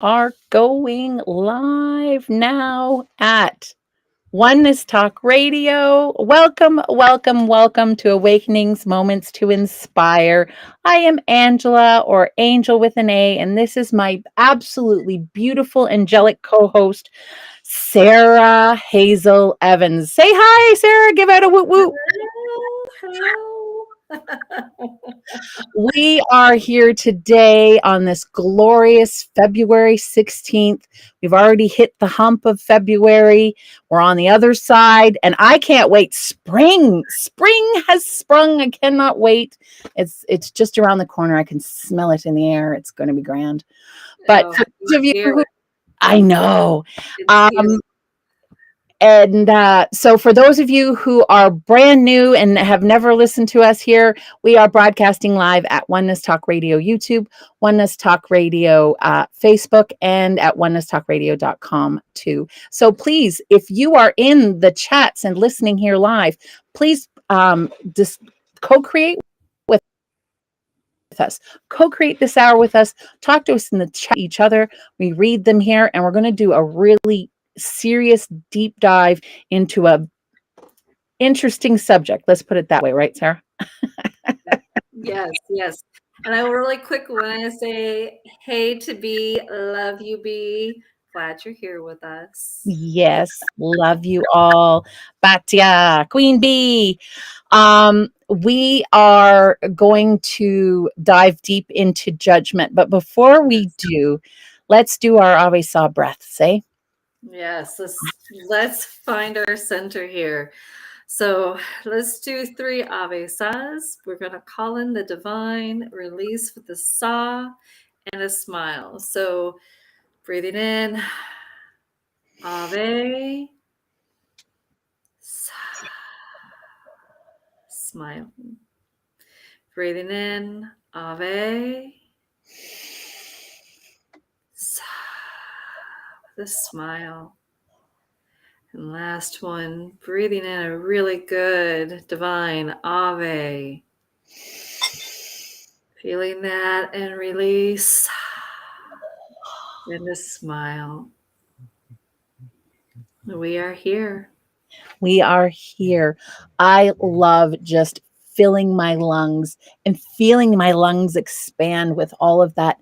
Are going live now at Oneness Talk Radio. Welcome, welcome, welcome to Awakenings Moments to Inspire. I am Angela, or Angel with an A, and this is my absolutely beautiful, angelic co host, Sarah Hazel Evans. Say hi, Sarah. Give out a woot woot. Hello. We are here today on this glorious February 16th. We've already hit the hump of February. We're on the other side, and I can't wait. Spring has sprung. I cannot wait. It's just around the corner. I can smell it in the air. It's going to be grand. But Oh, for those of you here who I know, it's here. and so, for those of you who are brand new and have never listened to us here, we are broadcasting live at Oneness Talk Radio YouTube, Oneness Talk Radio Facebook, and at onenesstalkradio.com too. So, please, if you are in the chats and listening here live, please just co-create with us. Co-create this hour with us. Talk to us in the chat, each other. We read them here, and we're going to do a really serious deep dive into a interesting subject. Let's put it that way, right, Sarah? Yes, yes. And I will really quick when I say hey to B, love you, B. Glad you're here with us. Yes, love you all. Batya, Queen Bee. We are going to dive deep into judgment, but before we do, let's do our Ave Saw breaths, eh? Yes, let's find our center here. So let's do 3 Avesas. We're going to call in the divine, release with a saw and a smile. So breathing in, Ave, smile. Breathing in, Ave, with a smile. And last one, breathing in a really good divine Ave. Feeling that and release. And a smile. We are here. We are here. I love just filling my lungs and feeling my lungs expand with all of that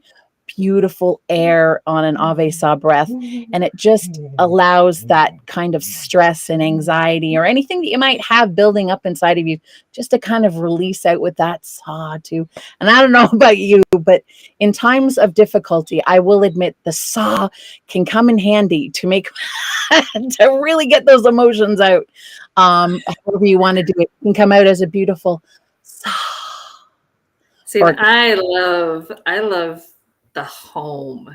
beautiful air on an Ave Sa breath. And it just allows that kind of stress and anxiety or anything that you might have building up inside of you just to kind of release out with that saw too. And I don't know about you, but in times of difficulty, I will admit the saw can come in handy to make to really get those emotions out. However you want to do it, can come out as a beautiful saw. See, I love the home.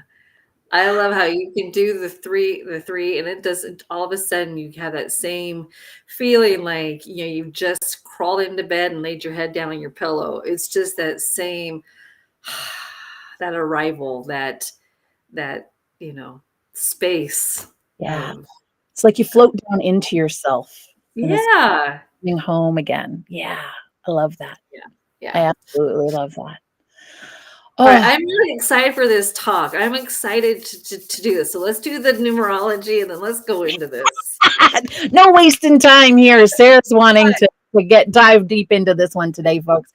I love how you can do the three, and it doesn't all of a sudden you have that same feeling like you've just crawled into bed and laid your head down on your pillow. It's just that same that arrival, that space. Yeah. It's like you float down into yourself. Yeah. Coming home again. Yeah. I love that. Yeah. I absolutely love that. All right, I'm really excited for this talk. I'm excited to do this. So let's do the numerology and then let's go into this. No wasting time here. Sarah's wanting to dive deep into this one today, folks.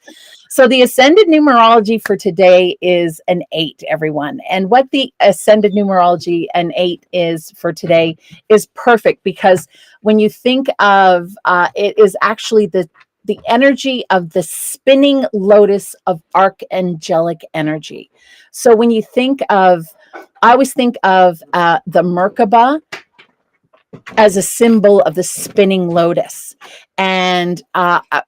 So the ascended numerology for today is an 8, everyone. And what the ascended numerology, an 8, is for today is perfect because when you think of it is actually the energy of the spinning lotus of archangelic energy. So when you think of, I always think of the Merkaba as a symbol of the spinning lotus. And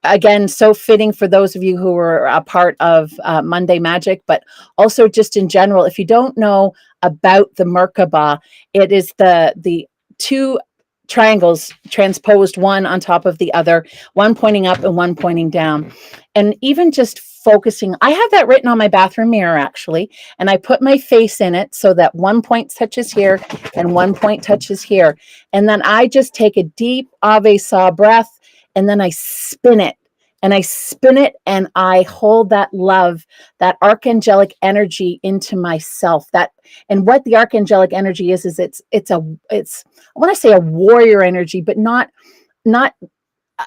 again, so fitting for those of you who were a part of Monday Magic, but also just in general, if you don't know about the Merkaba, it is the 2 triangles transposed one on top of the other, one pointing up and one pointing down. And even just focusing, I have that written on my bathroom mirror actually, and I put my face in it so that one point touches here and one point touches here. And then I just take a deep Ave Sa breath and then I spin it and I spin it and I hold that love, that archangelic energy into myself. And what the archangelic energy is it's I want to say a warrior energy, but not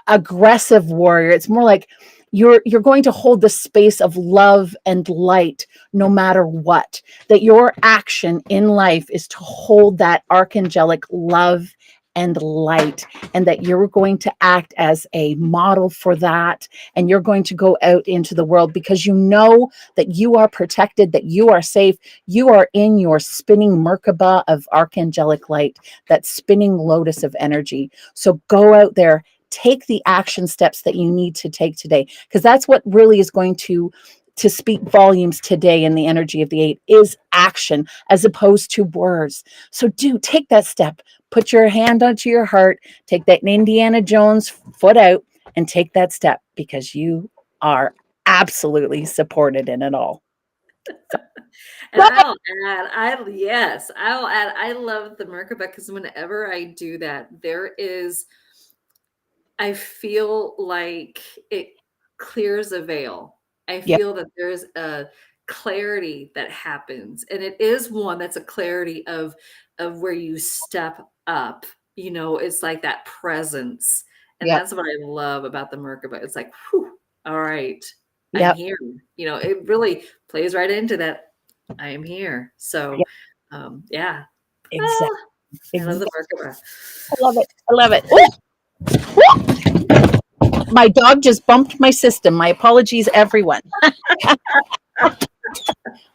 aggressive warrior. It's more like you're going to hold the space of love and light no matter what. That your action in life is to hold that archangelic love and light, and that you're going to act as a model for that, and you're going to go out into the world because you know that you are protected, that you are safe, you are in your spinning Merkaba of archangelic light, that spinning lotus of energy. So go out there, take the action steps that you need to take today, because that's what really is going to speak volumes today in the energy of the 8 is action as opposed to words. So take that step, put your hand onto your heart, take that Indiana Jones foot out and take that step, because you are absolutely supported in it all. And I'll add, I love the Merkaba because whenever I do that, I feel like it clears a veil. I Yep. feel that there's a clarity that happens, and it is one that's a clarity of where you step up. It's like that presence, and Yep. that's what I love about the Merkaba. It's like, whew, all right, I'm Yep. here. It really plays right into that. I am here. So, Yep. yeah. Exactly. I love the Exactly. Merkaba. I love it. I love it. Ooh! My dog just bumped my system. My apologies, everyone.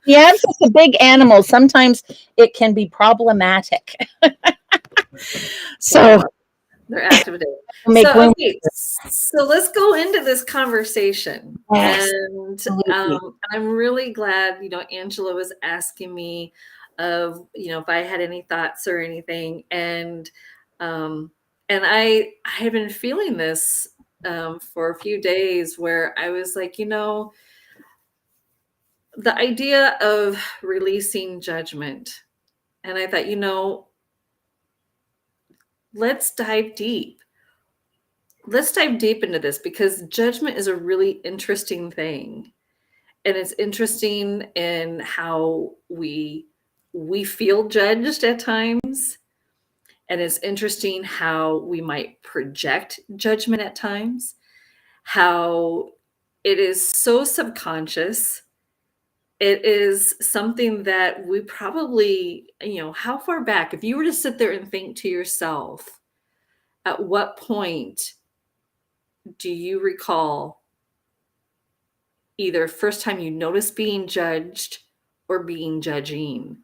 Yeah, it's just a big animal. Sometimes it can be problematic. So Yeah. They're active today. make So, room. okay, so let's go into this conversation. Yes, And absolutely. I'm really glad, Angela was asking me if I had any thoughts or anything. And I had been feeling this for a few days where I was like, the idea of releasing judgment. And I thought, let's dive deep. Let's dive deep into this because judgment is a really interesting thing. And it's interesting in how we feel judged at times. And it's interesting how we might project judgment at times, how it is so subconscious. It is something that we probably, how far back, if you were to sit there and think to yourself, at what point do you recall either first time you notice being judged or being judging?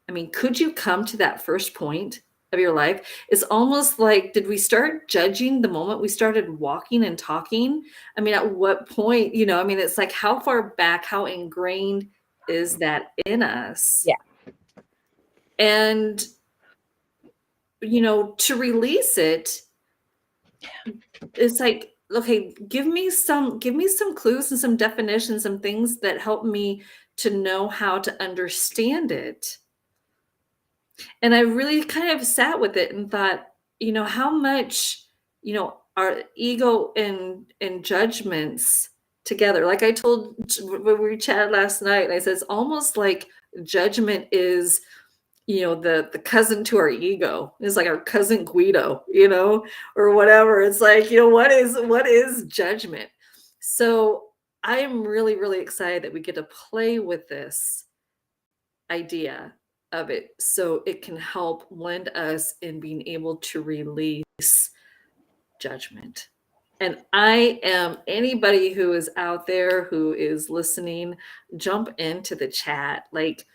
I mean, could you come to that first point of your life? It's almost like, did we start judging the moment we started walking and talking? I mean, at what point, it's like, how far back, how ingrained is that in us? Yeah. And, to release it, it's like, okay, give me some clues and some definitions, some things that help me to know how to understand it. And I really kind of sat with it and thought, how much, our ego and judgments together. Like I told when we chatted last night, and I said it's almost like judgment is, the cousin to our ego. It's like our cousin Guido, or whatever. It's like, what is judgment? So I am really, really excited that we get to play with this idea of it so it can help lend us in being able to release judgment. And I am anybody who is out there who is listening, jump into the chat. Like,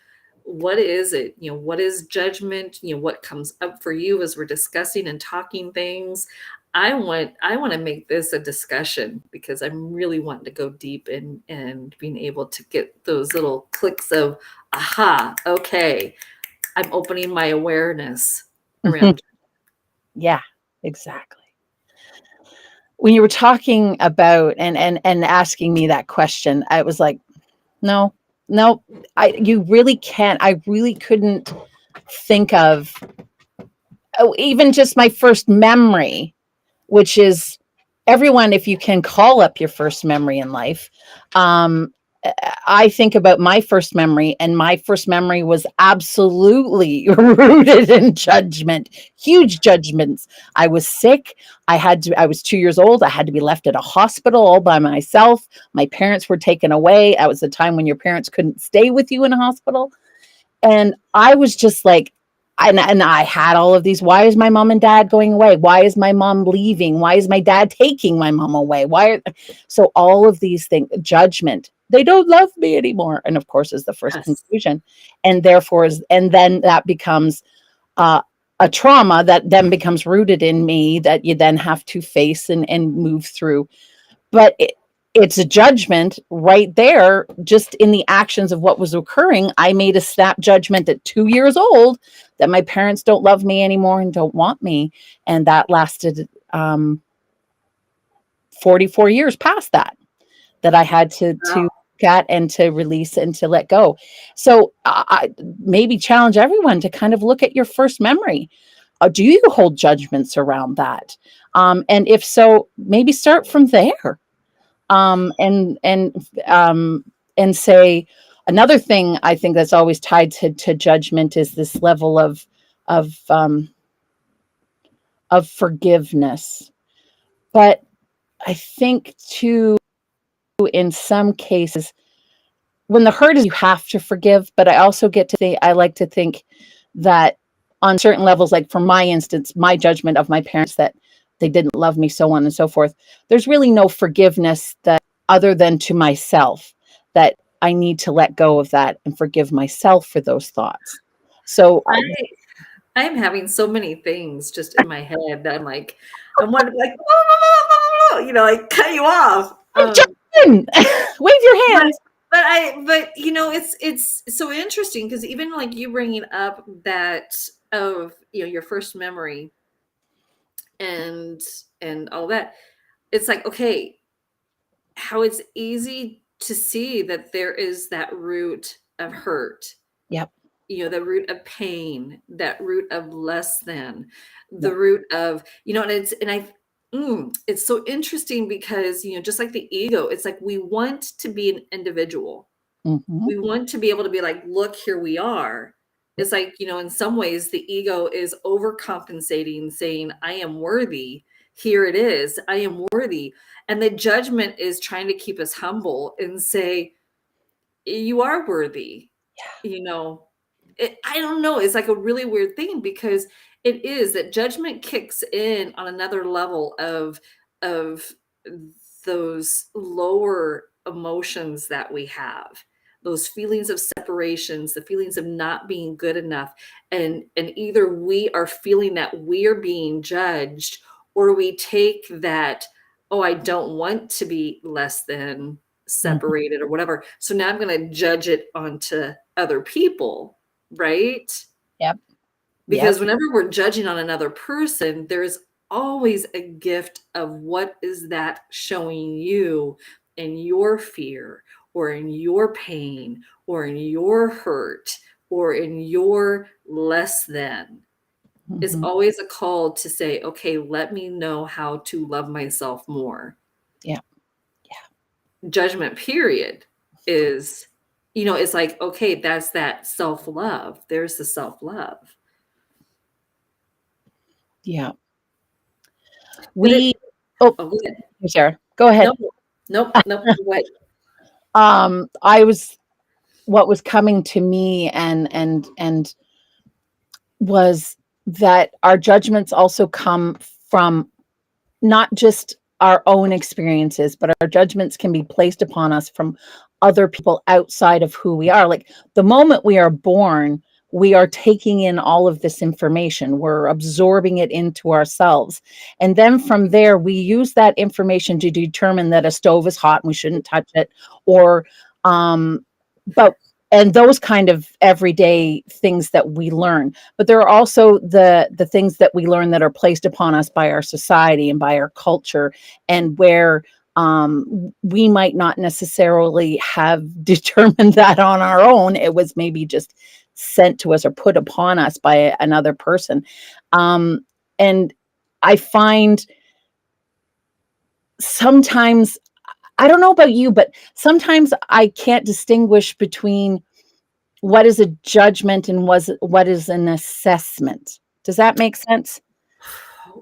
what is it? What is judgment? What comes up for you as we're discussing and talking things? I want to make this a discussion because I'm really wanting to go deep and being able to get those little clicks of, aha, okay, I'm opening my awareness around. Yeah, exactly. When you were talking about and asking me that question, I was like, no, you really can't. I really couldn't think of even just my first memory, which is everyone, if you can call up your first memory in life, um, I think about my first memory, and my first memory was absolutely rooted in judgment, huge judgments. I was sick. I was 2 years old. I had to be left at a hospital all by myself. My parents were taken away. That was the time when your parents couldn't stay with you in a hospital. And I was just like, and I had all of these. Why is my mom and dad going away? Why is my mom leaving? Why is my dad taking my mom away? So all of these things, judgment, they don't love me anymore. And of course, is the first Yes. conclusion. And therefore, and then that becomes uh, a trauma that then becomes rooted in me that you then have to face and move through. But it's a judgment right there, just in the actions of what was occurring. I made a snap judgment at 2 years old that my parents don't love me anymore and don't want me. And that lasted 44 years past that I had to Wow. look at and to release and to let go. So I maybe challenge everyone to kind of look at your first memory. Do you hold judgments around that? And if so, maybe start from there. um, and and and say, another thing I think that's always tied to judgment is this level of um, of forgiveness. But I think too, in some cases, when the hurt is, you have to forgive. But I also get to think, I like to think that on certain levels, like for my instance, my judgment of my parents that they didn't love me, so on and so forth, there's really no forgiveness that other than to myself, that I need to let go of that and forgive myself for those thoughts. So I'm having so many things just in my head that I'm like, I'm wondering, like, like cut you off. I'm Justin. Wave your But hands. but it's so interesting because even like you bringing up that of your first memory and all that, it's like, okay, how it's easy to see that there is that root of hurt, Yep. the root of pain, that root of less than, the Yep. root of, and it's so interesting because, just like the ego, it's like we want to be an individual. Mm-hmm. We want to be able to be like, look, here we are. It's like, in some ways the ego is overcompensating, saying, I am worthy. Here it is. I am worthy. And the judgment is trying to keep us humble and say, you are worthy. You know, I don't know. It's like a really weird thing because it is that judgment kicks in on another level of those lower emotions that we have, those feelings of separations, the feelings of not being good enough, and either we are feeling that we're being judged, or we take that, oh, I don't want to be less than, Mm-hmm. separated, or whatever, so now I'm going to judge it onto other people, right? Yep. Yep. Because whenever we're judging on another person, there's always a gift of what is that showing you in your fear, or in your pain, or in your hurt, or in your less than. Is Mm-hmm. always a call to say, okay, let me know how to love myself more. Yeah. Judgment period is, it's like, okay, that's that self-love. There's the self-love. Yeah. But it, We. Oh, oh, go ahead. Sarah, go ahead. Nope, nope, nope. What? I was what was coming to me and was that our judgments also come from not just our own experiences, but our judgments can be placed upon us from other people outside of who we are. Like the moment we are born, we are taking in all of this information, we're absorbing it into ourselves. And then from there, we use that information to determine that a stove is hot and we shouldn't touch it, or, but, and those kind of everyday things that we learn. But there are also the things that we learn that are placed upon us by our society and by our culture, and where we might not necessarily have determined that on our own. It was maybe just sent to us or put upon us by another person. And I find sometimes, I don't know about you, but sometimes I can't distinguish between what is a judgment and what is an assessment. Does that make sense?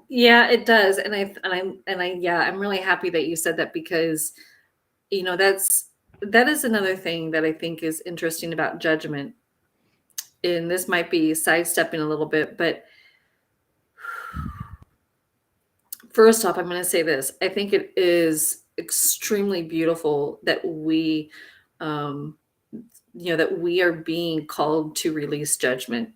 Yeah, it does. Yeah, I'm really happy that you said that, because that is another thing that I think is interesting about judgment. And this might be sidestepping a little bit, but first off, I'm going to say this. I think it is extremely beautiful that um, that we are being called to release judgment.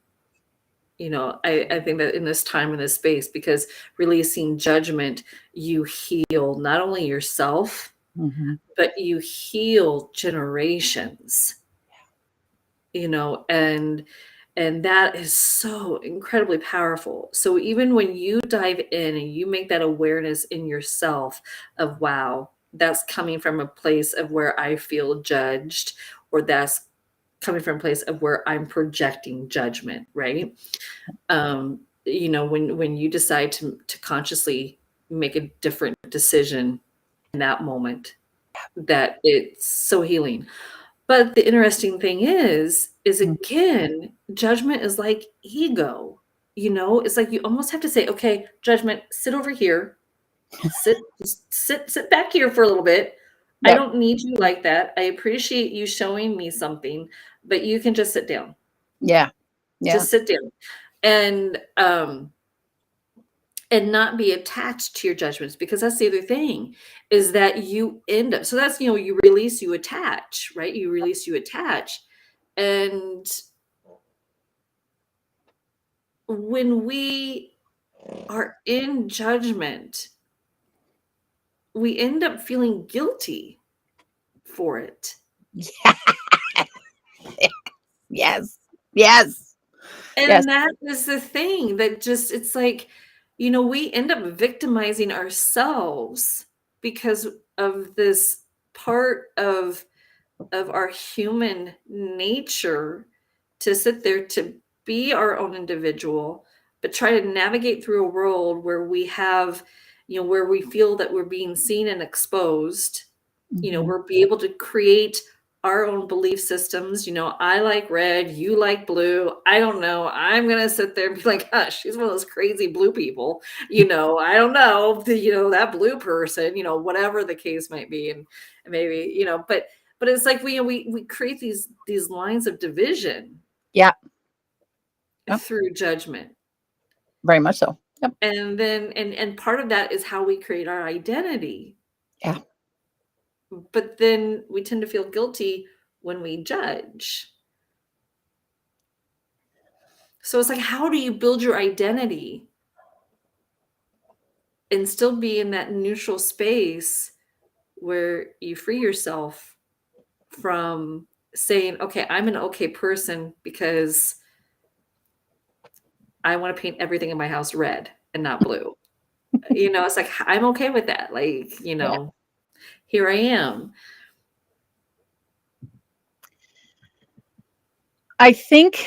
I think that in this time, in this space, because releasing judgment, you heal not only yourself, but you heal generations, and that is so incredibly powerful. So even when you dive in and you make that awareness in yourself of, wow, that's coming from a place of where I feel judged, or that's coming from a place of where I'm projecting judgment, right? When you decide to consciously make a different decision in that moment, that it's so healing. But the interesting thing is again, judgment is like ego. It's like you almost have to say, okay, judgment, sit over here. Sit back here for a little bit. I Yep. don't need you like that. I appreciate you showing me something, but you can just sit down. Yeah. Yeah. Just sit down. And not be attached to your judgments, because that's the other thing, is that you end up, so that's, you release, you attach, right? You release, you attach. And when we are in judgment, we end up feeling guilty for it. Yes. Yes. And Yes. that is the thing that just, it's like, we end up victimizing ourselves because of this part of our human nature, to sit there, to be our own individual, but try to navigate through a world where we have, where we feel that we're being seen and exposed. We're be able to create our own belief systems. I like red, you like blue. I don't know. I'm going to sit there and be like, hush, she's one of those crazy blue people. I don't know, that blue person, whatever the case might be. And maybe, but it's like we create these lines of division. Yeah. Through judgment. Very much so. Yep. And then, and part of that is how we create our identity. Yeah. But then we tend to feel guilty when we judge. So it's like, how do you build your identity and still be in that neutral space where you free yourself from saying, okay, I'm an okay person because I want to paint everything in my house red and not blue. It's like, I'm okay with that. Like, Here I am. I think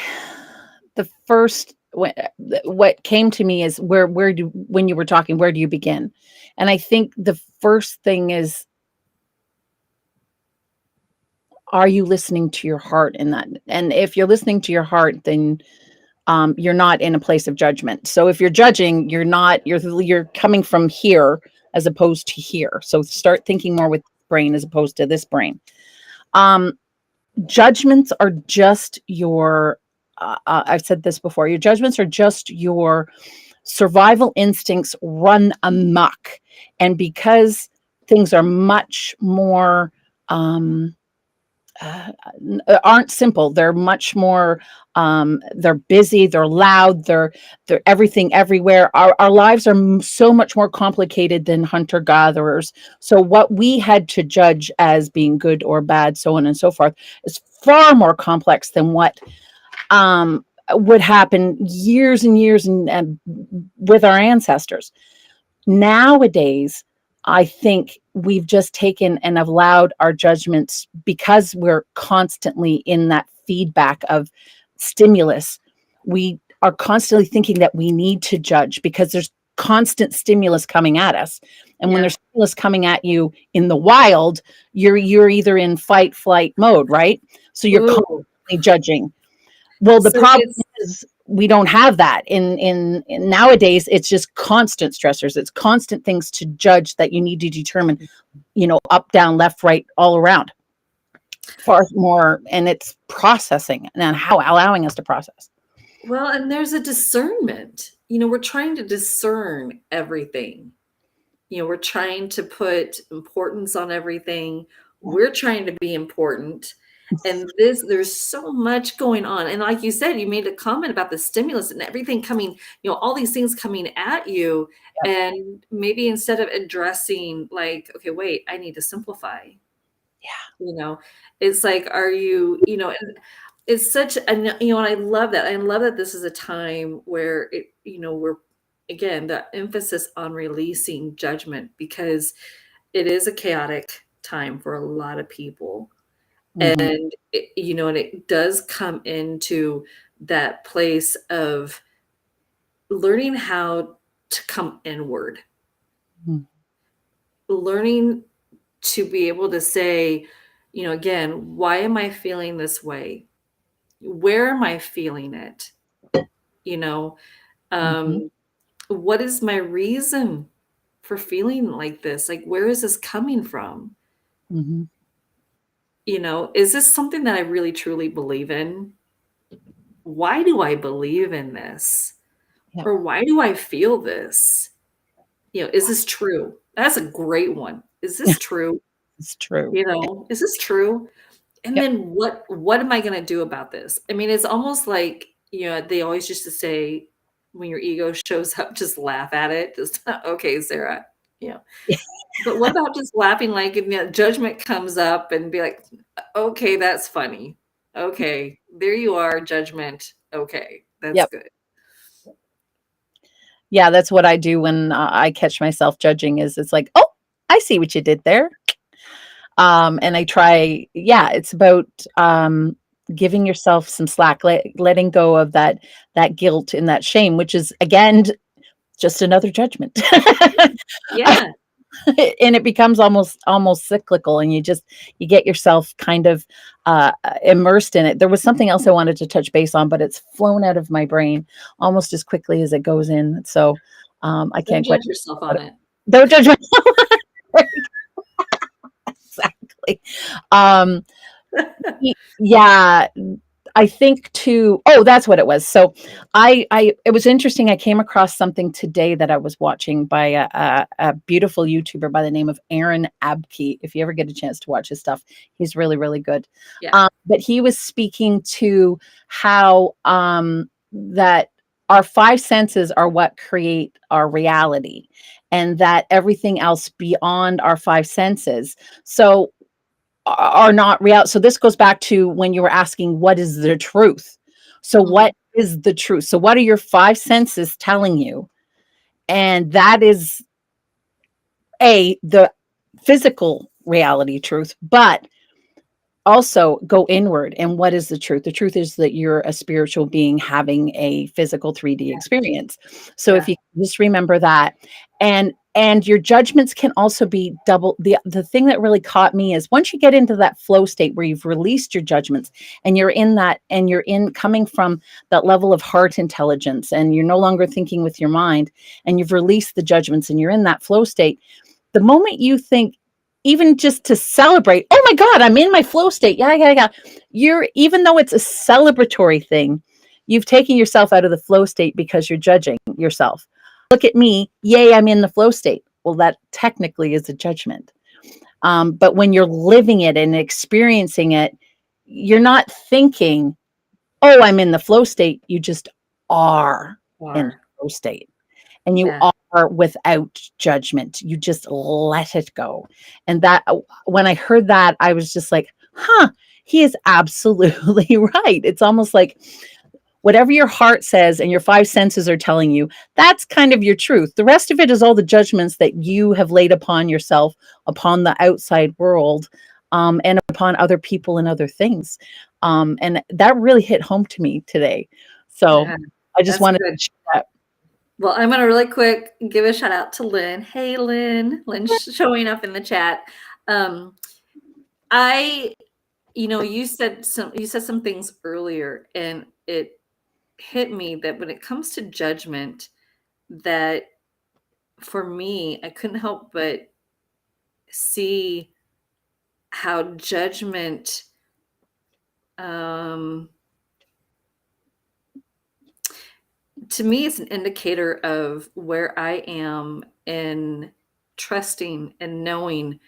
the first, what came to me is when you were talking, where do you begin? And I think the first thing is, are you listening to your heart in that? And if you're listening to your heart, then you're not in a place of judgment. So if you're judging, you're coming from here as opposed to here. So start thinking more with brain as opposed to this brain. Judgments are just your, I've said this before, your judgments are just your survival instincts run amok. And because things are much more, aren't simple, they're much more, they're busy, they're loud, they're everything everywhere. Our lives are so much more complicated than hunter gatherers. So what we had to judge as being good or bad, so on and so forth, is far more complex than what would happen years and years and with our ancestors. Nowadays, I think we've just taken and allowed our judgments, because we're constantly in that feedback of stimulus. We are constantly thinking that we need to judge because there's constant stimulus coming at us. And when there's stimulus coming at you in the wild, you're either in fight, flight mode, right? So you're constantly judging. Well, the problem is we don't have that in nowadays. It's just constant stressors. It's constant things to judge that you need to determine, up, down, left, right, all around. Far more, and it's processing and how allowing us to process. Well, and there's a discernment. We're trying to discern everything. We're trying to put importance on everything. We're trying to be important. And there's so much going on. And like you said, you made a comment about the stimulus and everything coming, all these things coming at you. Yep. And maybe instead of addressing like, okay, wait, I need to simplify. Yeah. It's like, are you, it's such and I love that. I love that this is a time where we're, again, the emphasis on releasing judgment, because it is a chaotic time for a lot of people. Mm-hmm. And and it does come into that place of learning how to come inward. Mm-hmm. Learning to be able to say, again, why am I feeling this way? Where am I feeling it? Mm-hmm. What is my reason for feeling like this? Like, where is this coming from? Mm-hmm. Is this something that I really truly believe in? Why do I believe in this? Yep. Or why do I feel this? Is this true? That's a great one. Is this true? It's true. Is this true? And Yep. then what am I going to do about this? I mean, it's almost like, they always used to say, when your ego shows up, just laugh at it. Just, okay, Sarah, But what about just laughing, like, if judgment comes up, and be like, okay, that's funny. Okay, there you are, judgment. Okay, that's Yep. good. Yeah, that's what I do when I catch myself judging. It's like, oh, I see what you did there. And I try. Yeah, it's about giving yourself some slack, letting go of that guilt and that shame, which is again just another judgment. Yeah. And it becomes almost cyclical, and you get yourself kind of immersed in it. There was something else I wanted to touch base on, but it's flown out of my brain almost as quickly as it goes in. So I can't Don't judge yourself on it. Don't judge myself. Exactly. Yeah, I think too. Oh, that's what it was. So it was interesting. I came across something today that I was watching by a beautiful YouTuber by the name of Aaron Abke. If you ever get a chance to watch his stuff, he's really, really good. Yeah. But he was speaking to how that our five senses are what create our reality, and that everything else beyond our five senses are not real. So this goes back to when you were asking, what is the truth? So what is the truth? So what are your five senses telling you? And that is the physical reality truth, but also go inward. And what is the truth? The truth is that you're a spiritual being having a physical 3D experience. So if you just remember that, and your judgments can also be double. The thing that really caught me is once you get into that flow state where you've released your judgments, and you're in that, and you're in coming from that level of heart intelligence, and you're no longer thinking with your mind, and you've released the judgments, and you're in that flow state. The moment you think, even just to celebrate, oh my God, I'm in my flow state. Yeah. Even though it's a celebratory thing, you've taken yourself out of the flow state because you're judging yourself. Look at me. Yay, I'm in the flow state. Well, that technically is a judgment. But when you're living it and experiencing it, you're not thinking, oh, I'm in the flow state. You just are in the flow state. And you are without judgment. You just let it go. And that, when I heard that, I was just like, he is absolutely right. It's almost like whatever your heart says and your five senses are telling you, that's kind of your truth. The rest of it is all the judgments that you have laid upon yourself, upon the outside world, and upon other people and other things. And that really hit home to me today. So I just wanted to share that. Well, I'm going to really quick give a shout out to Lynn. Hey, Lynn. Lynn's showing up in the chat. You said some things earlier, and it hit me that when it comes to judgment, that for me, I couldn't help but see how judgment to me, it's an indicator of where I am in trusting and knowing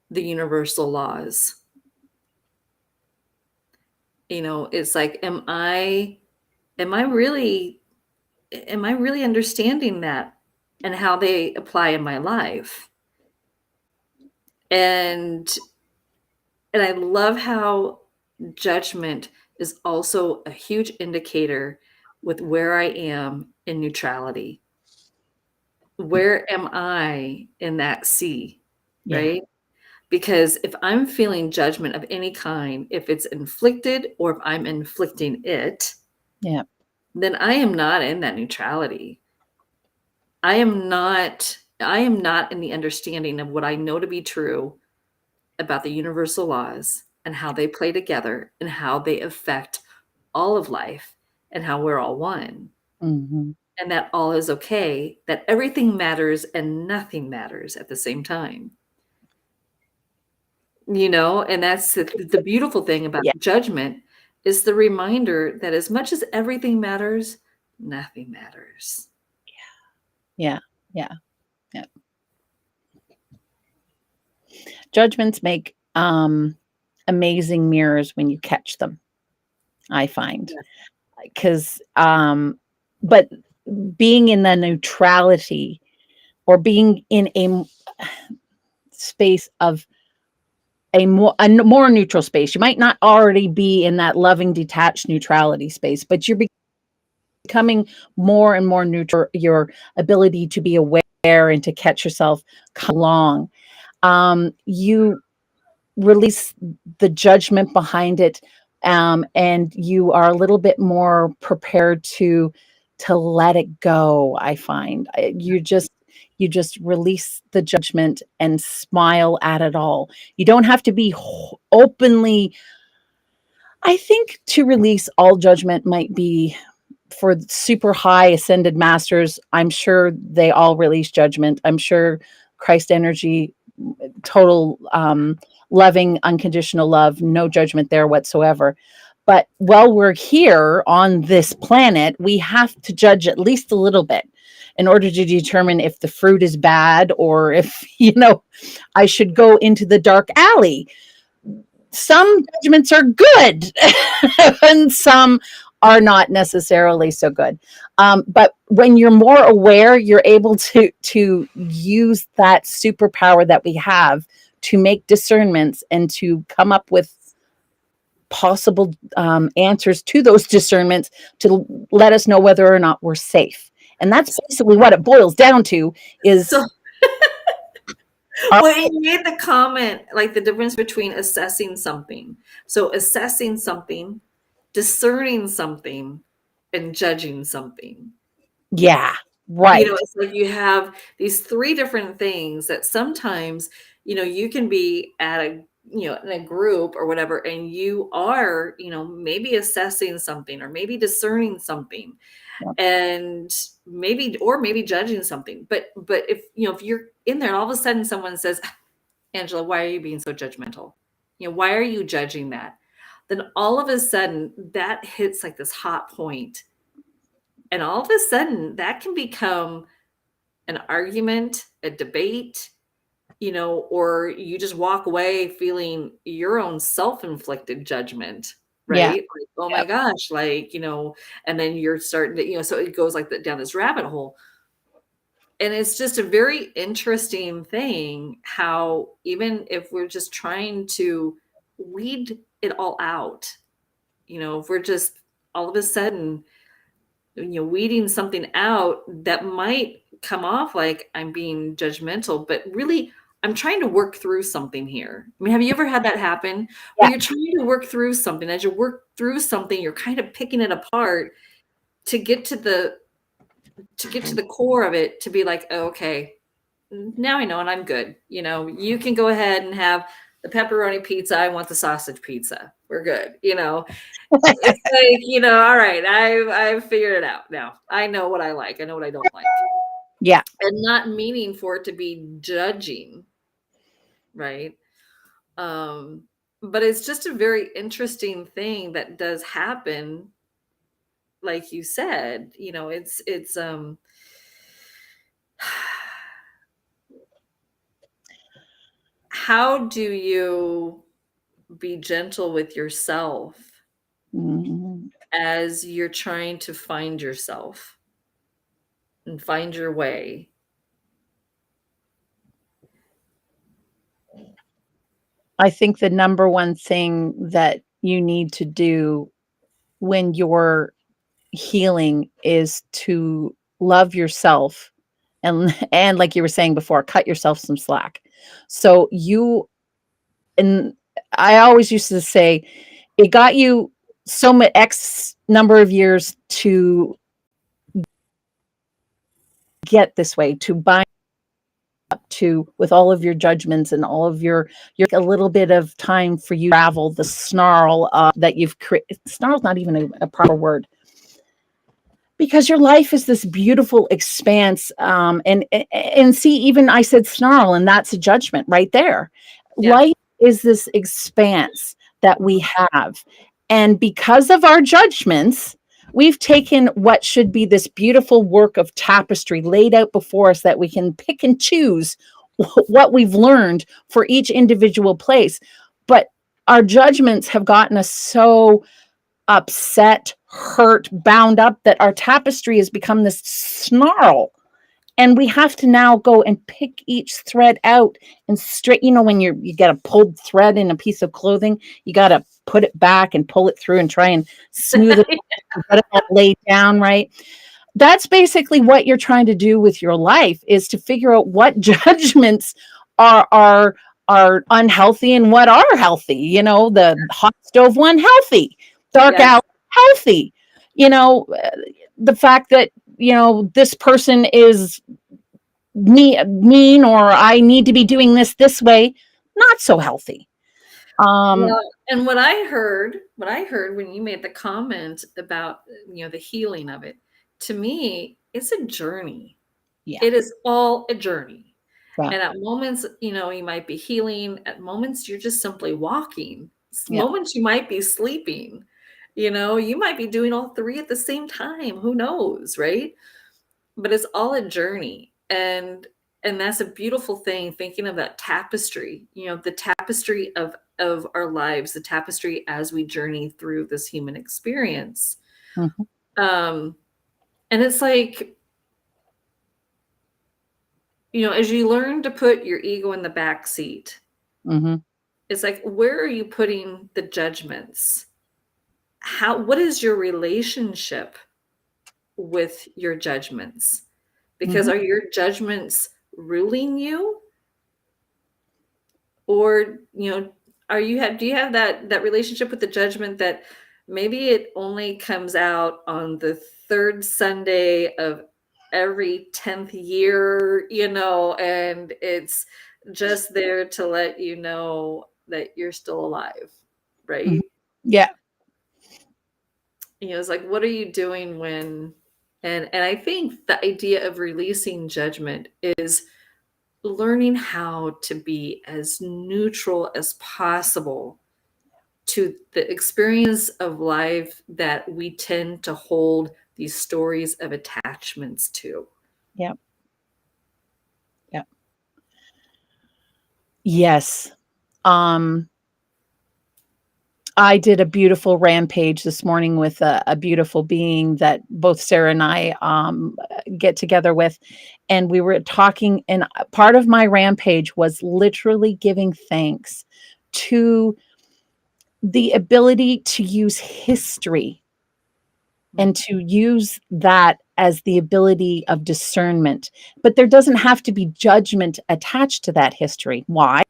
the universal laws. It's like, am I really understanding that and how they apply in my life? And I love how judgment is also a huge indicator with where I am in neutrality. Where am I in that sea? Yeah. Right? Because if I'm feeling judgment of any kind, if it's inflicted or if I'm inflicting it, Yeah. then I am not in that neutrality. I am not in the understanding of what I know to be true about the universal laws and how they play together and how they affect all of life and how we're all one. Mm-hmm. And that all is okay, that everything matters and nothing matters at the same time. And that's the beautiful thing about judgment is the reminder that as much as everything matters, nothing matters. Yeah. Yeah. Yeah. Judgments make amazing mirrors when you catch them, I find. Because but being in the neutrality or being in a space of a more neutral space, you might not already be in that loving detached neutrality space, but you're becoming more and more neutral. Your ability to be aware and to catch yourself come along, you release the judgment behind it, and you are a little bit more prepared to let it go. I find you just release the judgment and smile at it all. You don't have to be openly. I think to release all judgment might be for super high ascended masters. I'm sure they all release judgment. I'm sure Christ energy, total loving, unconditional love, no judgment there whatsoever. But while we're here on this planet, we have to judge at least a little bit in order to determine if the fruit is bad or if, I should go into the dark alley. Some judgments are good and some are not necessarily so good. But when you're more aware, you're able to use that superpower that we have to make discernments and to come up with possible answers to those discernments to let us know whether or not we're safe. And that's basically what it boils down to is. Well, you made the comment, like the difference between assessing something. So assessing something, discerning something, and judging something. Yeah, right. It's like you have these three different things that sometimes, you can be at in a group or whatever, and you are, maybe assessing something or maybe discerning something. And maybe judging something. But if you're in there and all of a sudden someone says, Angela, why are you being so judgmental? Why are you judging that? Then all of a sudden that hits like this hot point. And all of a sudden that can become an argument, a debate, or you just walk away feeling your own self-inflicted judgment. Right? Yeah. Like, oh my gosh, and then you're starting to, so it goes like down this rabbit hole. And it's just a very interesting thing how even if we're just trying to weed it all out, if we're just all of a sudden, weeding something out that might come off like I'm being judgmental, but really I'm trying to work through something here. I mean, have you ever had that happen where you're trying to work through something? As you work through something, you're kind of picking it apart to get to the to get to the core of it, to be like, oh, okay, now I know and I'm good. You know, you can go ahead and have the pepperoni pizza. I want the sausage pizza. We're good. You know, it's like, you know, all right, I've figured it out now. I know what I like. I know what I don't like. Yeah. And not meaning for it to be judging, right? But it's just a very interesting thing that does happen. Like you said, you know, it's how do you be gentle with yourself as you're trying to find yourself and find your way? I think the number one thing that you need to do when you're healing is to love yourself, and like you were saying before, cut yourself some slack. So you, and I always used to say, it got you so much X number of years to get this way, to bind up to with all of your judgments and all of your a little bit of time for you to travel the snarl that you've created. Snarl's not even a proper word, because your life is this beautiful expanse, and see, even I said snarl, and that's a judgment right there. Yeah. Life is this expanse that we have, and because of our judgments, we've taken what should be this beautiful work of tapestry laid out before us, that we can pick and choose what we've learned for each individual place. But our judgments have gotten us so upset, hurt, bound up, that our tapestry has become this snarl. And we have to now go and pick each thread out and straight. You know, when you get a pulled thread in a piece of clothing, you got to put it back and pull it through and try and smooth it, let it all lay down, right? That's basically what you're trying to do with your life, is to figure out what judgments are unhealthy and what are healthy. You know, the hot stove one, healthy; dark Yes. alley, healthy. You know, the fact that, you know, this person is mean, or I need to be doing this way, not so healthy. Well, and what I heard when you made the comment about, you know, the healing of it, to me, it's a journey. Yeah. It is all a journey. Yeah. And at moments, you know, you might be healing. At moments, you're just simply walking. Yeah. Moments, you might be sleeping. You know, you might be doing all three at the same time. Who knows, right? But it's all a journey. And that's a beautiful thing, thinking of that tapestry, you know, the tapestry of our lives, the tapestry as we journey through this human experience. And it's like, you know, as you learn to put your ego in the back seat, it's like, where are you putting the judgments? What is your relationship with your judgments? Because are your judgments ruling you? Or, you know, do you have that relationship with the judgment that maybe it only comes out on the third Sunday of every 10th year, you know, and it's just there to let you know that you're still alive, right? Yeah. You know, it's like, what are you doing when, and I think the idea of releasing judgment is learning how to be as neutral as possible to the experience of life that we tend to hold these stories of attachments to. Yeah. Yeah. Yes. I did a beautiful rampage this morning with a beautiful being that both Sarah and I get together with. And we were talking, and part of my rampage was literally giving thanks to the ability to use history and to use that as the ability of discernment. But there doesn't have to be judgment attached to that history. Why?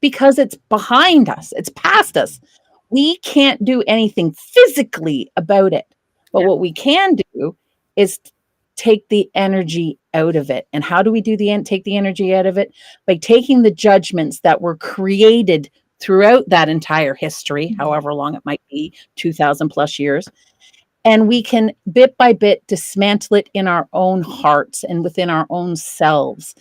Because it's behind us, it's past us. We can't do anything physically about it. But what we can do is take the energy out of it. And how do we take the energy out of it? By taking the judgments that were created throughout that entire history, however long it might be, 2000 plus years. And we can bit by bit dismantle it in our own hearts and within our own selves.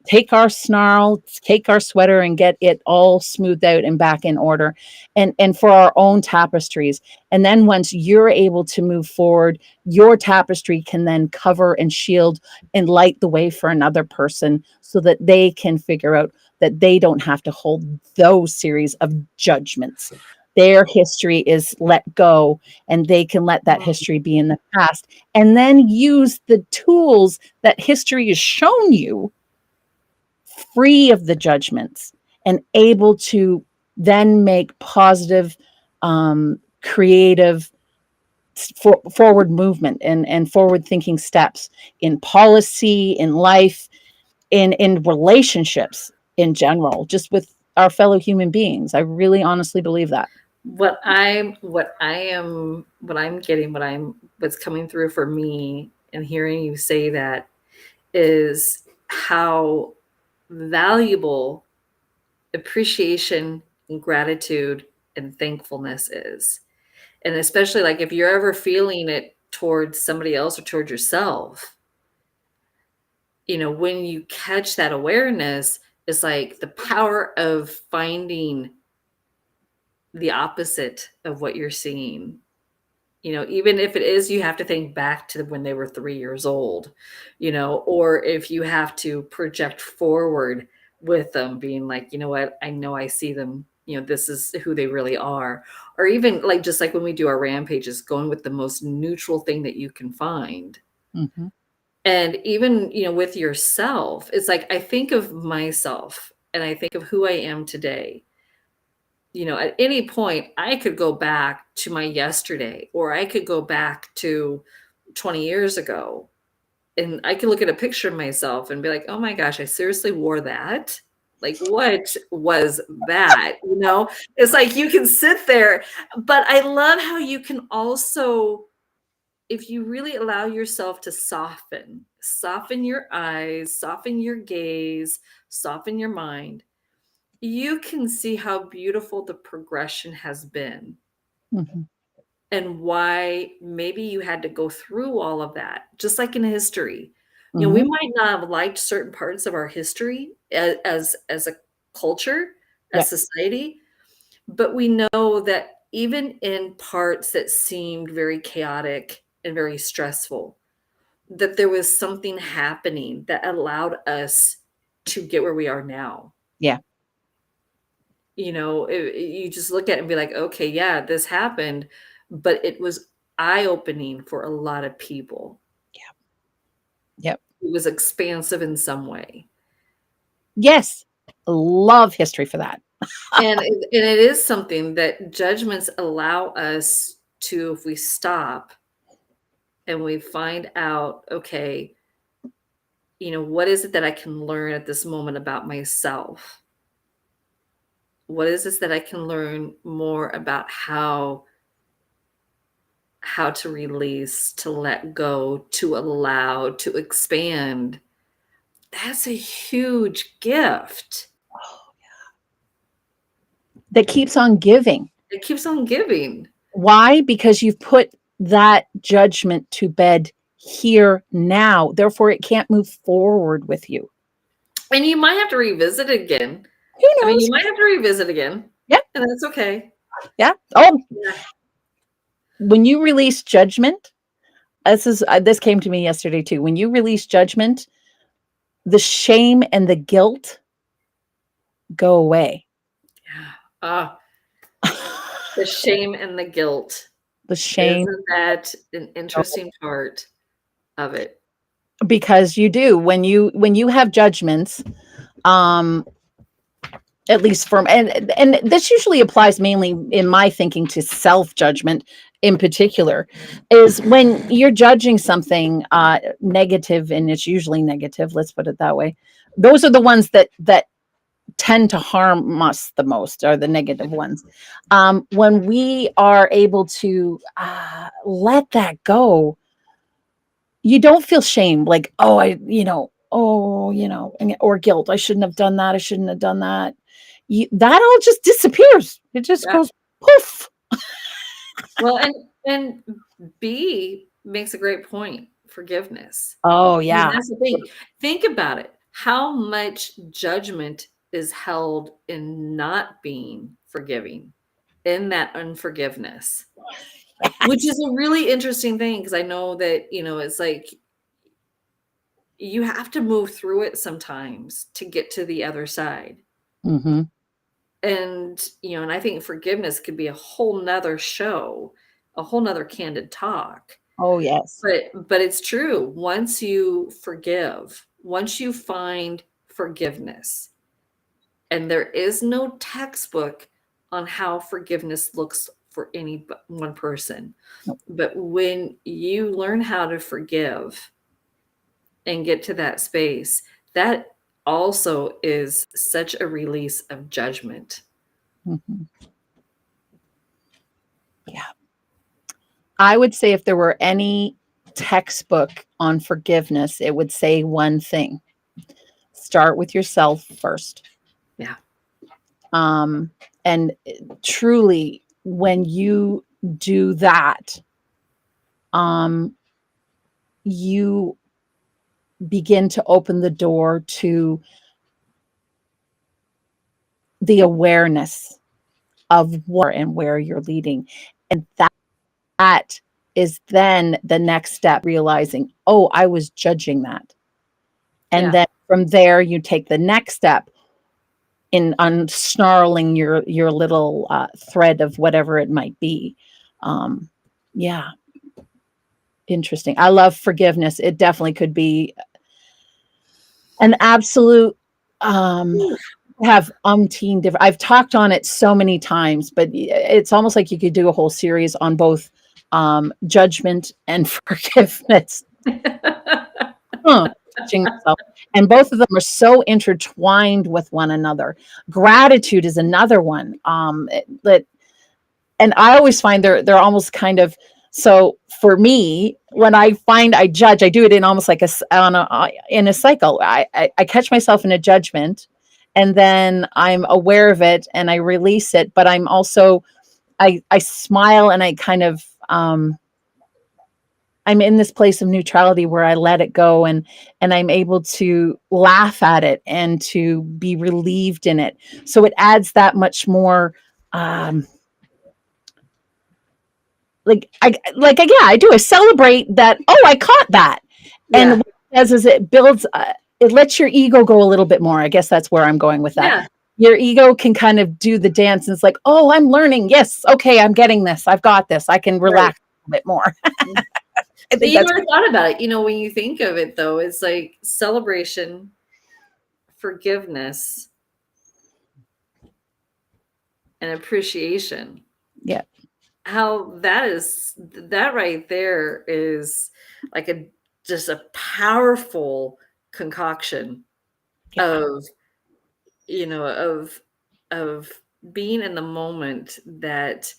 Take our snarl, take our sweater, and get it all smoothed out and back in order, and for our own tapestries. And then once you're able to move forward, your tapestry can then cover and shield and light the way for another person, so that they can figure out that they don't have to hold those series of judgments. Their history is let go, and they can let that history be in the past, and then use the tools that history has shown you, free of the judgments, and able to then make positive, creative, forward movement and forward thinking steps in policy, in life, in relationships in general, just with our fellow human beings. I really honestly believe that. What's coming through for me and hearing you say that is how valuable appreciation and gratitude and thankfulness is. And especially like if you're ever feeling it towards somebody else or towards yourself, when you catch that awareness, it's like the power of finding the opposite of what you're seeing. Even if it is, you have to think back to when they were 3 years old, or if you have to project forward with them being like, you know what, I know I see them, this is who they really are. Or even like, just like when we do our rampages, going with the most neutral thing that you can find. Mm-hmm. And even, with yourself, it's like, I think of myself and I think of who I am today. At any point, I could go back to my yesterday, or I could go back to 20 years ago, and I could look at a picture of myself and be like, oh my gosh, I seriously wore that? Like, what was that? It's like you can sit there, but I love how you can also, if you really allow yourself to soften your eyes, soften your gaze, soften your mind, you can see how beautiful the progression has been. Mm-hmm. And why maybe you had to go through all of that, just like in history. Mm-hmm. We might not have liked certain parts of our history as a culture, as society, but we know that even in parts that seemed very chaotic and very stressful, that there was something happening that allowed us to get where we are now. Yeah. You just look at it and be like, okay, yeah, this happened, but it was eye-opening for a lot of people. Yeah. Yep. It was expansive in some way. Yes. Love history for that. And it is something that judgments allow us to, if we stop and we find out, okay, what is it that I can learn at this moment about myself? What is this that I can learn more about how to release, to let go, to allow, to expand? That's a huge gift. Oh, yeah. That keeps on giving. It keeps on giving. Why? Because you've put that judgment to bed here now. Therefore, it can't move forward with you. And you might have to revisit it again. Who knows? I mean, you might have to revisit again. Yeah. And that's okay. Yeah. Oh, yeah. When you release judgment, this came to me yesterday too. When you release judgment, the shame and the guilt go away. Yeah. The shame and the guilt. The shame. Isn't that an interesting part of it? Because you do, when you have judgments, at least from, and this usually applies mainly in my thinking to self-judgment in particular, is when you're judging something negative, and it's usually negative, let's put it that way. Those are the ones that tend to harm us the most, are the negative ones. When we are able to let that go, you don't feel shame, like, oh, or guilt. I shouldn't have done that. I shouldn't have done that. That all just disappears. It just goes poof. Well, and B makes a great point. Forgiveness. Oh, I mean, yeah. that's the thing. Think about it. How much judgment is held in not being forgiving, in that unforgiveness, which is a really interesting thing, because I know that, it's like you have to move through it sometimes to get to the other side. Mm-hmm. And I think forgiveness could be a whole nother show, a whole nother candid talk. Oh, yes. But it's true. Once you forgive, once you find forgiveness, and there is no textbook on how forgiveness looks for any one person. Nope. But when you learn how to forgive and get to that space, that also is such a release of judgment. Mm-hmm. Yeah. I would say if there were any textbook on forgiveness, it would say one thing: start with yourself first. Yeah. And truly, when you do that, you begin to open the door to the awareness of what and where you're leading. And that is then the next step, realizing, oh, I was judging that. And then from there, you take the next step in unsnarling your little thread of whatever it might be. Yeah. Interesting. I love forgiveness. It definitely could be an absolute have umpteen different. I've talked on it so many times, but it's almost like you could do a whole series on both judgment and forgiveness. And both of them are so intertwined with one another. Gratitude is another one. And I always find they're almost kind of, so for me, when I find I judge, I do it in almost like in a cycle. I catch myself in a judgment, and then I'm aware of it and I release it. But I'm also, I smile, and I kind of, I'm in this place of neutrality where I let it go, and I'm able to laugh at it and to be relieved in it. So it adds that much more, I do. I celebrate that. Oh, I caught that. Yeah. And what it does is it builds, it lets your ego go a little bit more. I guess that's where I'm going with that. Yeah. Your ego can kind of do the dance, and it's like, oh, I'm learning. Yes. Okay. I'm getting this. I've got this. I can relax a bit more. I think you never thought about it. When you think of it, though, it's like celebration, forgiveness, and appreciation. Yeah. How that right there is like just a powerful concoction of being in the moment, that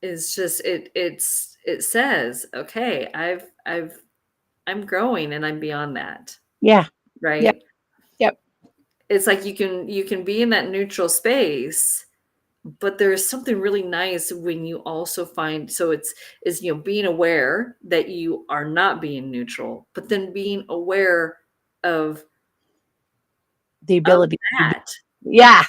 is just it says, okay, I'm growing and I'm beyond that. Yeah. Right. Yep. It's like you can be in that neutral space, but there's something really nice when you also find, so it's being aware that you are not being neutral, but then being aware of the ability of that. Yeah.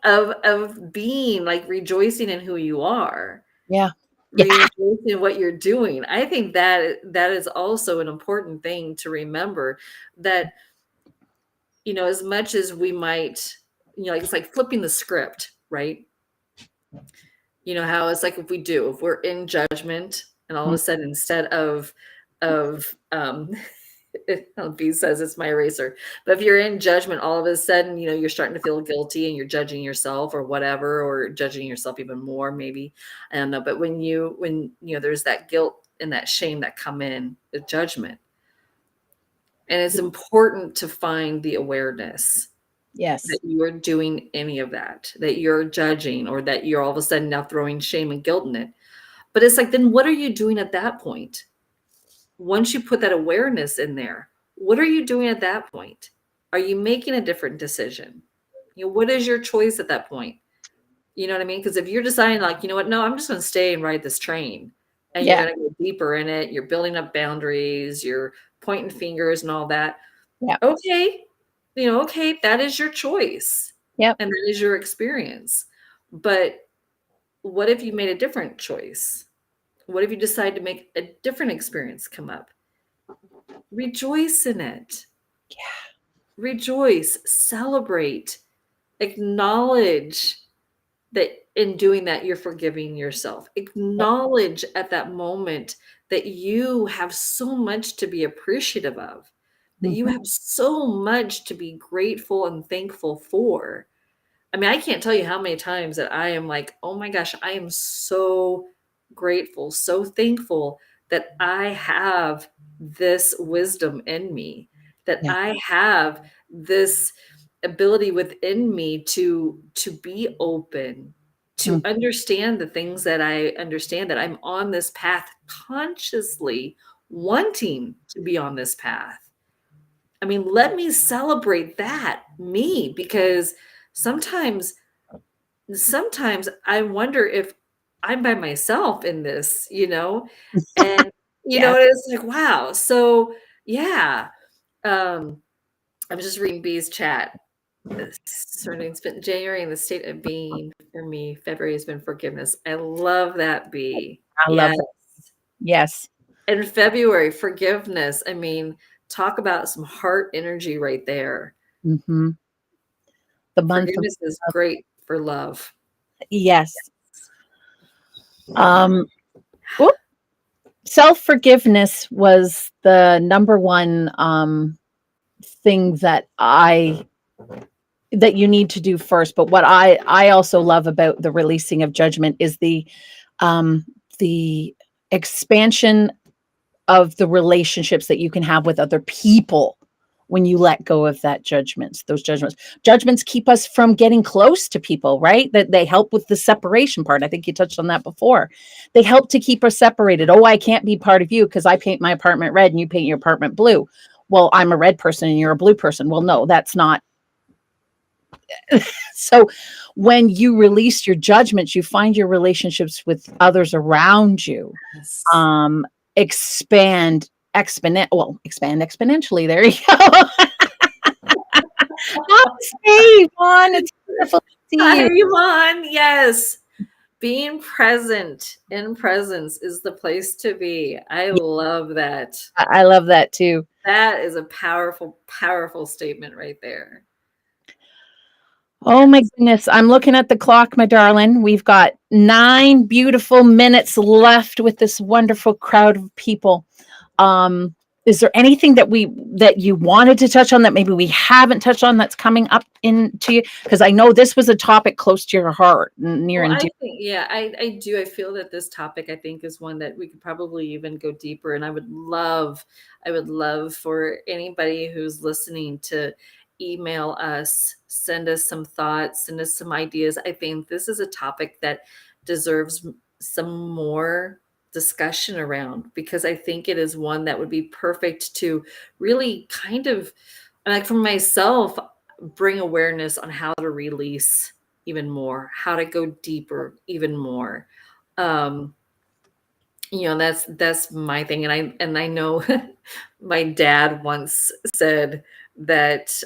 Of being, like, rejoicing in who you are. Yeah. Rejoicing in what you're doing. I think that is also an important thing to remember, that as much as we might, like, it's like flipping the script, right? How it's like, if we're in judgment, and all of a sudden, instead of B says it's my eraser, but if you're in judgment, all of a sudden, you're starting to feel guilty, and you're judging yourself or whatever, or judging yourself even more, maybe. I don't know. But when there's that guilt and that shame that come in with judgment, and it's important to find the awareness. Yes. That you're doing any of that you're judging, or that you're all of a sudden now throwing shame and guilt in it. But it's like, then what are you doing at that point? once you put that awareness in there, what are you doing at that point? Are you making a different decision? What is your choice at that point? You know what I mean? Because if you're deciding like, you know what, no, I'm just going to stay and ride this train, and you're Yeah. going to go deeper in it, you're building up boundaries, you're pointing fingers and all that. Yeah. Okay. Okay, that is your choice. Yep. And that is your experience. But what if you made a different choice? What if you decide to make a different experience come up? Rejoice in it. Yeah. Rejoice, celebrate, acknowledge that in doing that, you're forgiving yourself. Acknowledge at that moment that you have so much to be appreciative of, that you Mhm. have so much to be grateful and thankful for. I mean, I can't tell you how many times that I am like, oh my gosh, I am so grateful, so thankful that I have this wisdom in me, that Yeah. I have this ability within me to be open, to Mm. understand the things that I understand, that I'm on this path consciously wanting to be on this path. I mean, let me celebrate that, me, because sometimes I wonder if I'm by myself in this, and Yes. it's like, wow. So yeah, um, I was just reading B's chat. It's been January in the state of being for me. February has been forgiveness. I love that, B. I love Yes. that. Yes. In February, forgiveness. I mean, talk about some heart energy right there. Mm-hmm. The month of Forgiveness is great for love. yes. Um, whoop. Self-forgiveness was the number one thing that you need to do first. But what I also love about the releasing of judgment is um, the expansion of the relationships that you can have with other people when you let go of those judgments keep us from getting close to people, right? That they help with the separation part. I think you touched on that before. They help to keep us separated. Oh, I can't be part of you because I paint my apartment red and you paint your apartment blue. Well, I'm a red person and you're a blue person. Well, no, that's not. So when you release your judgments, you find your relationships with others around you Yes. expand exponentially. There you go. Hey, Vaughn, it's wonderful to see Hi, you. Yvonne. Yes. Being present in presence is the place to be. I Yeah, love that. I love that too. That is a powerful, powerful statement right there. Oh my goodness. I'm looking at the clock, my darling. We've got 9 beautiful minutes left with this wonderful crowd of people. Is there anything that you wanted to touch on that maybe we haven't touched on that's coming up into you? Because I know this was a topic close to your heart, near Well, and I dear. think, yeah, I do. I feel that this topic, I think, is one that we could probably even go deeper. And I would love for anybody who's listening to email us, send us some thoughts, send us some ideas. I think this is a topic that deserves some more discussion around, because I think it is one that would be perfect to really kind of, like, for myself, bring awareness on how to release even more, how to go deeper even more. um that's my thing. And I know my dad once said that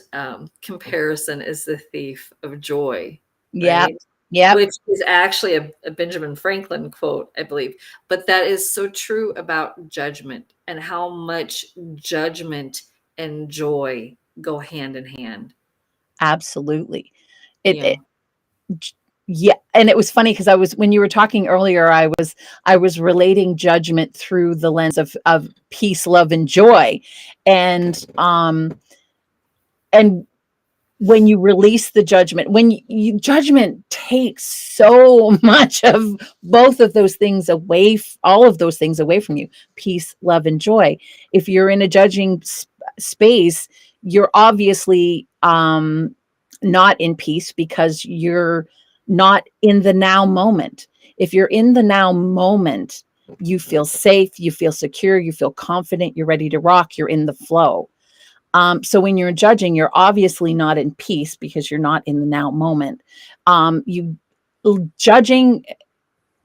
comparison is the thief of joy, Yeah. right? Yep. Which is actually a Benjamin Franklin quote, I believe. But that is so true about judgment, and how much judgment and joy go hand in hand. Absolutely. you It know yeah, and it was funny because when you were talking earlier, I was relating judgment through the lens of peace, love, and joy. And when you release the judgment, judgment takes so much of both of those things away, all of those things away from you, peace, love, and joy. If you're in a judging space, you're obviously not in peace because you're not in the now moment. If you're in the now moment, you feel safe, you feel secure, you feel confident, you're ready to rock, you're in the flow. So when you're judging, you're obviously not in peace because you're not in the now moment. You judging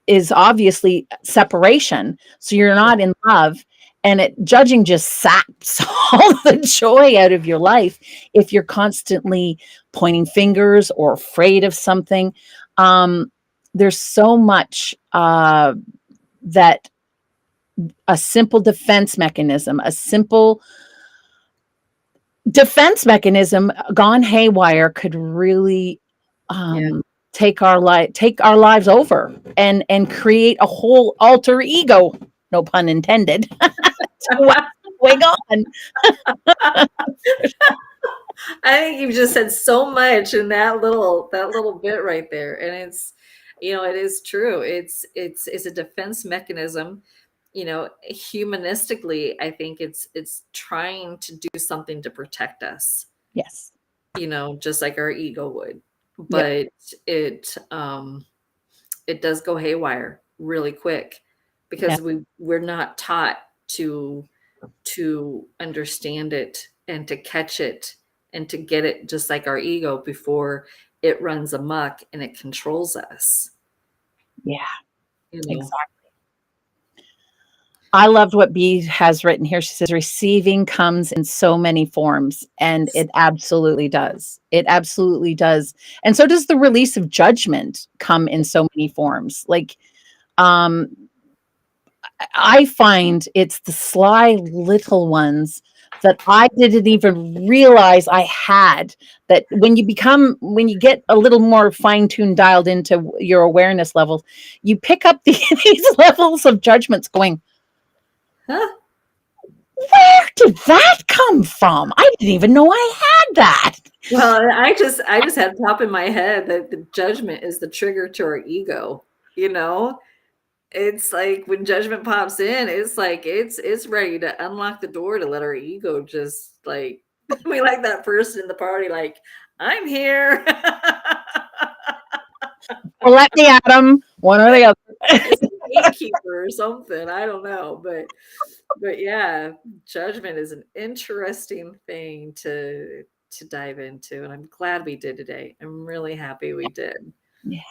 is obviously separation. So you're not in love, and judging just saps all the joy out of your life if you're constantly pointing fingers or afraid of something. There's so much that a simple defense mechanism gone haywire could really take our lives over and create a whole alter ego, no pun intended, to what's going on. I think you've just said so much in that little bit right there, and it's, it is true. It's a defense mechanism. Humanistically, I think it's trying to do something to protect us. Yes. Just like our ego would, but it does go haywire really quick because we're not taught to understand it and to catch it and to get it, just like our ego, before it runs amok and it controls us. Yeah, exactly. I loved what B has written here. She says, receiving comes in so many forms, and it absolutely does. It absolutely does. And so does the release of judgment come in so many forms. Like, I find it's the sly little ones that I didn't even realize I had, that when you get a little more fine-tuned, dialed into your awareness levels, you pick up these levels of judgments going, huh? Where did that come from? I didn't even know I had that. Well, I just had pop in my head that the judgment is the trigger to our ego. It's like when judgment pops in, it's like it's ready to unlock the door to let our ego just like we like that person in the party, like, I'm here. Well, let me at them, one or the other. It's a gatekeeper or something. I don't know, but yeah, judgment is an interesting thing to dive into, and I'm glad we did today. I'm really happy we did. Yeah.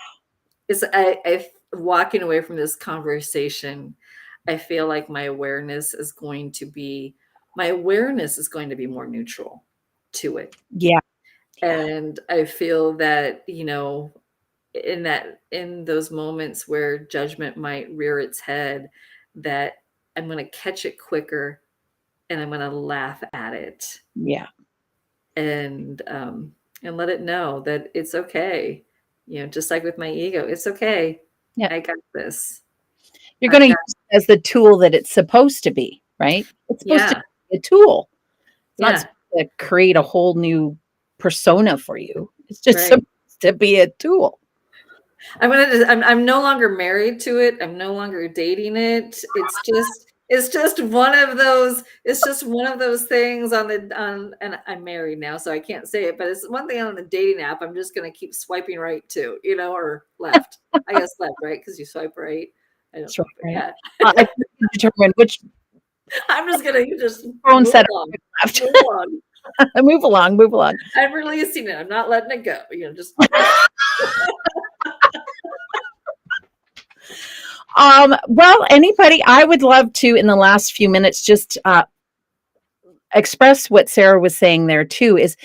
I walking away from this conversation, I feel like my awareness is going to be more neutral to it. Yeah. And I feel that, in those moments where judgment might rear its head, that I'm going to catch it quicker and I'm going to laugh at it. Yeah. And let it know that it's okay. Just like with my ego, it's okay. Yeah. I got this. You're going to use it as the tool that it's supposed to be, right? It's supposed to be a tool. It's not supposed to create a whole new persona for you. It's just supposed to be a tool. I'm no longer married to it. I'm no longer dating it. It's just one of those things and I'm married now, so I can't say it, but it's one thing on the dating app. I'm just going to keep swiping right to, or left. I guess left, right? Because you swipe right. I don't know. Right. Yeah. I can determine which. I'm just going to just move along. Move along. I'm releasing it. I'm not letting it go. Just. Well, anybody, I would love to, in the last few minutes, just express what Sarah was saying there too, is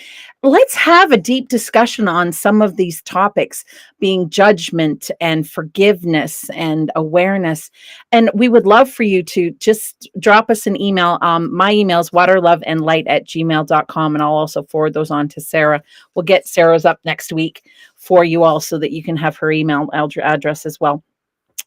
let's have a deep discussion on some of these topics, being judgment and forgiveness and awareness. And we would love for you to just drop us an email. My email is waterloveandlight@gmail.com, and I'll also forward those on to Sarah. We'll get Sarah's up next week for you all so that you can have her email address as well.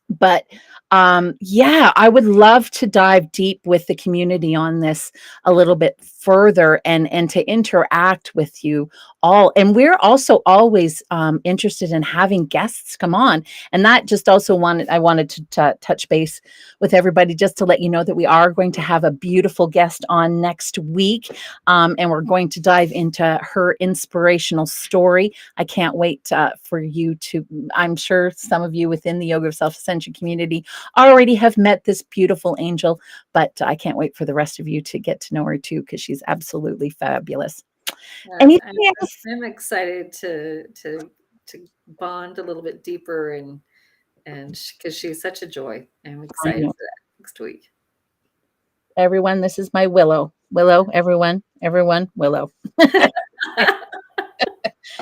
But I would love to dive deep with the community on this a little bit further and to interact with you all. And we're also always interested in having guests come on. And that just also I wanted to touch base with everybody just to let you know that we are going to have a beautiful guest on next week. And we're going to dive into her inspirational story. I can't wait for you to, I'm sure some of you within the Yoga of Self-Ascension community already have met this beautiful angel, but I can't wait for the rest of you to get to know her too, because she's absolutely fabulous. Anything else? I'm excited to bond a little bit deeper and because she's such a joy. I'm excited for that next week. Everyone, this is my Willow. Willow, everyone, Willow.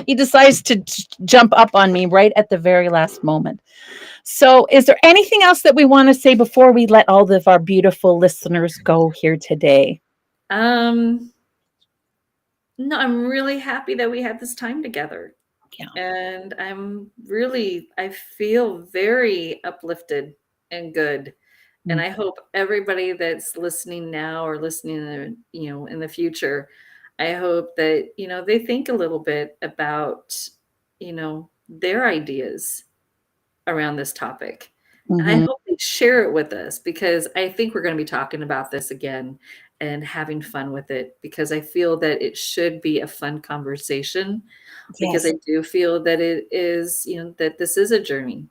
He decides to jump up on me right at the very last moment. So is there anything else that we want to say before we let all of our beautiful listeners go here today? No, I'm really happy that we had this time together. Yeah. And I feel very uplifted and good. Mm-hmm. And I hope everybody that's listening now or listening, in the future, I hope that, they think a little bit about, their ideas around this topic. Mm-hmm. And I hope they share it with us, because I think we're going to be talking about this again and having fun with it, because I feel that it should be a fun conversation. Yes. Because I do feel that it is, that this is a journey.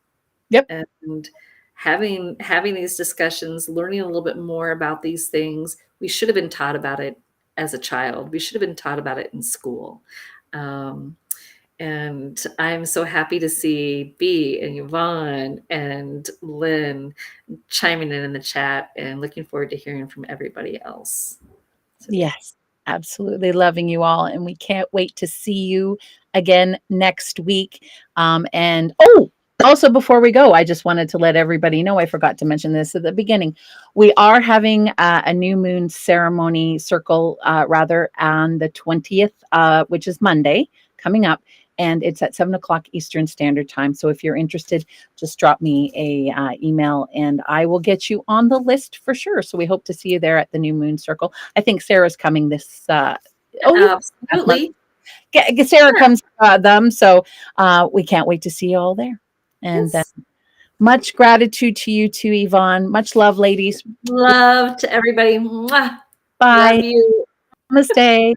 Yep. And having these discussions, learning a little bit more about these things, we should have been taught about it as a child. We should have been taught about it in school. And I'm so happy to see Bea and Yvonne and Lynn chiming in the chat, and looking forward to hearing from everybody else. Yes, absolutely loving you all. And we can't wait to see you again next week. Also, before we go, I just wanted to let everybody know, I forgot to mention this at the beginning. We are having a new moon ceremony circle, on the 20th, which is Monday coming up. And it's at 7:00 Eastern Standard Time. So if you're interested, just drop me a email and I will get you on the list for sure. So we hope to see you there at the New Moon Circle. I think Sarah's coming this. Absolutely. Sarah comes them. So we can't wait to see you all there. And yes. Much gratitude to you too, Yvonne. Much love, ladies. Love to everybody. Mwah. Bye. Love you. Namaste.